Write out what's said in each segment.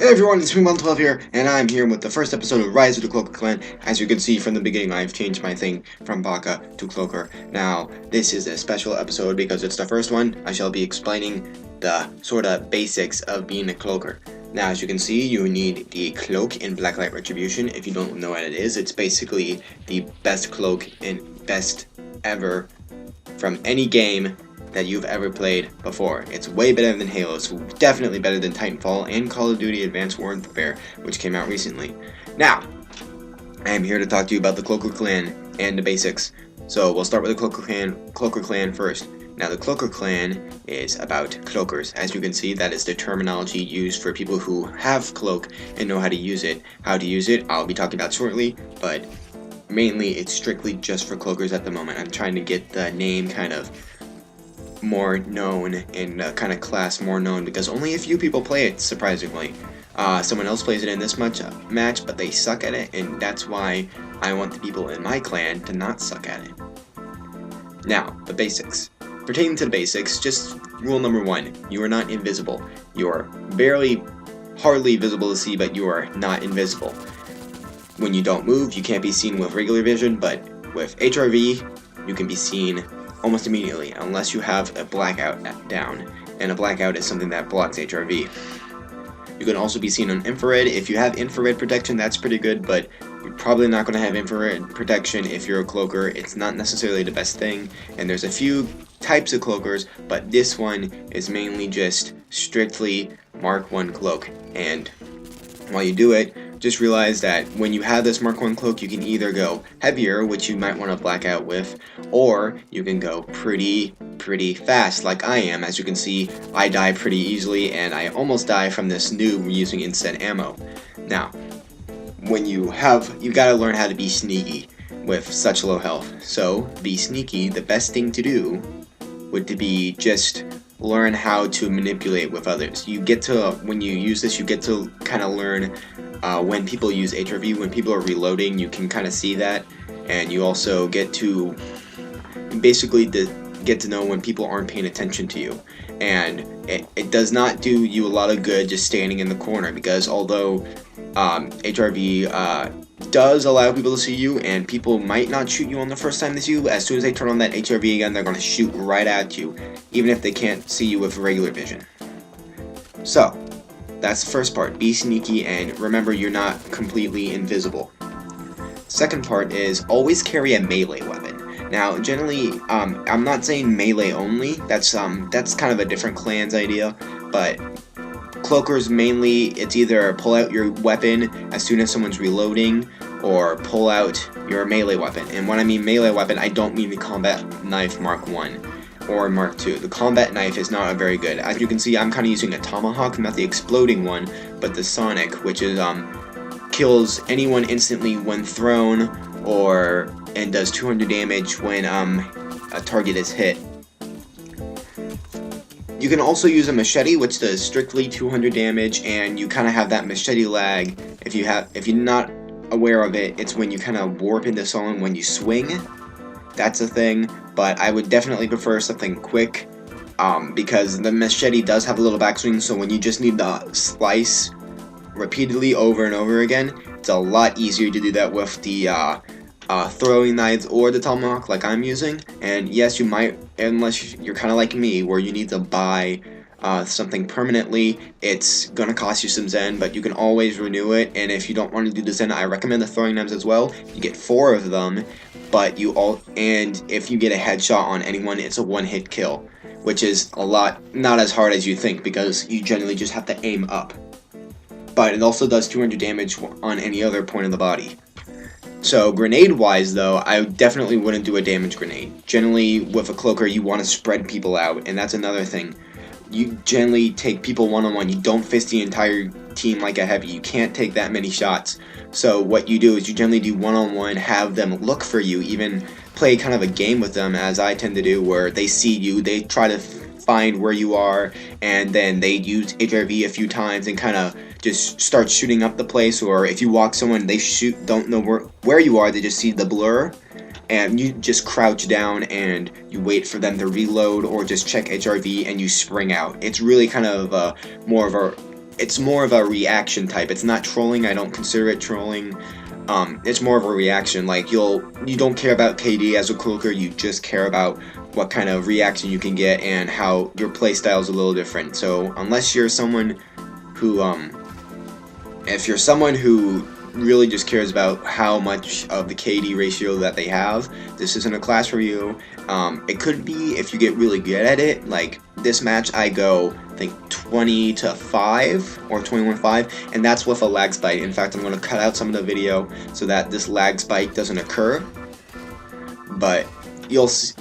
Hey everyone, it's me112 here, and I'm here with the first episode of Rise of the Cloaker Clan. As you can see from the beginning, I've changed my thing from Baka to Cloaker. Now, this is a special episode because it's the first one. I shall be explaining the sort of basics of being a Cloaker. Now, as you can see, you need the cloak in Blacklight Retribution. If you don't know what it is, it's basically the best cloak and best ever from any game that you've ever played before. It's way better than Halo, so definitely better than Titanfall and Call of Duty Advanced Warfare, which came out recently. Now, I am here to talk to you about the Cloaker Clan and the basics. So we'll start with the Cloaker Clan first. Now, the Cloaker Clan is about cloakers. As you can see, that is the terminology used for people who have cloak and know how to use it. How to use it, I'll be talking about shortly, but mainly it's strictly just for cloakers at the moment. I'm trying to get the name kind of more known and kind of class more known because only a few people play it, surprisingly. Someone else plays it in this match, but they suck at it, and that's why I want the people in my clan to not suck at it. Now, the basics. Pertaining to the basics, just rule number 1, you are not invisible. You are hardly visible to see, but you are not invisible. When you don't move, you can't be seen with regular vision, but with HRV, you can be seen almost immediately, unless you have a blackout down, and a blackout is something that blocks HRV. You can also be seen on infrared. If you have infrared protection, that's pretty good, but you're probably not going to have infrared protection if you're a cloaker. It's not necessarily the best thing, and there's a few types of cloakers, but this one is mainly just strictly Mark 1 cloak. And while you do it, just realize that when you have this Mark 1 cloak, you can either go heavier, which you might want to black out with, or you can go pretty fast, like I am. As you can see, I die pretty easily, and I almost die from this noob using instant ammo. Now, when you gotta learn how to be sneaky with such low health. So, be sneaky, the best thing to do would to be just learn how to manipulate with others. You get to, when you use this, you get to kind of learn when people use HRV, when people are reloading, you can kind of see that, and you also get to basically get to know when people aren't paying attention to you. And it does not do you a lot of good just standing in the corner, because although HRV does allow people to see you, and people might not shoot you on the first time they see you, as soon as they turn on that HRV again, they're going to shoot right at you, even if they can't see you with regular vision. So, that's the first part. Be sneaky, and remember you're not completely invisible. Second part is always carry a melee weapon. Now, generally, I'm not saying melee only. That's kind of a different clan's idea, but cloakers mainly, it's either pull out your weapon as soon as someone's reloading, or pull out your melee weapon. And when I mean melee weapon, I don't mean the combat knife Mark 1 or Mark 2. The combat knife is not very good. As you can see, I'm kind of using a tomahawk, not the exploding one, but the sonic, which is kills anyone instantly when thrown, and does 200 damage when a target is hit. You can also use a machete, which does strictly 200 damage, and you kind of have that machete lag. If you're not aware of it, it's when you kind of warp into someone when you swing. That's a thing, but I would definitely prefer something quick, because the machete does have a little backswing, so when you just need to slice repeatedly over and over again, it's a lot easier to do that with the throwing knives or the tomahawk like I'm using. And yes, you might, unless you're kind of like me where you need to buy something permanently, it's gonna cost you some Zen, but you can always renew it. And if you don't want to do the Zen, I recommend the throwing knives as well. You get 4 of them, but and if you get a headshot on anyone, it's a one-hit kill, which is not as hard as you think, because you generally just have to aim up. But it also does 200 damage on any other point of the body. So grenade-wise, though, I definitely wouldn't do a damage grenade. Generally, with a cloaker, you want to spread people out, and that's another thing. You generally take people one-on-one. You don't fist the entire team like a heavy. You can't take that many shots. So what you do is you generally do one-on-one, have them look for you, even play kind of a game with them, as I tend to do, where they see you, they try to find where you are, and then they use HRV a few times and kind of just start shooting up the place. Or if you walk someone, they don't know where you are, they just see the blur, and you just crouch down and you wait for them to reload or just check HRV and you spring out. It's really kind of more of a it's more of a reaction type. It's not trolling. I don't consider it trolling. It's more of a reaction. Like you don't care about KD as a cloaker. You just care about what kind of reaction you can get and how your playstyle is a little different. So unless you're someone who if you're someone who really just cares about how much of the KD ratio that they have, this isn't a class for you. It could be if you get really good at it. Like this match, I go, I think 20-5 or 21-5, and that's with a lag spike. In fact, I'm going to cut out some of the video so that this lag spike doesn't occur. But you'll see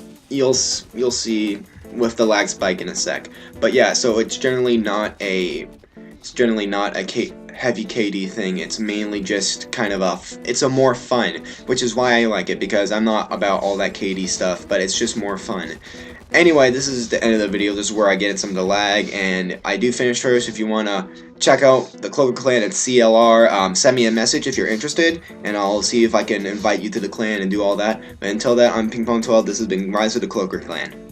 with the lag spike in a sec. But yeah, so it's generally not a heavy KD thing. It's mainly just kind of it's a more fun, which is why I like it, because I'm not about all that KD stuff, but it's just more fun. Anyway, this is the end of the video. This is where I get some of the lag, and I do finish first. If you want to check out the Cloaker Clan at CLR, send me a message if you're interested, and I'll see if I can invite you to the clan and do all that. But until that, I'm Ping Pong 12. This has been Rise of the Cloaker Clan.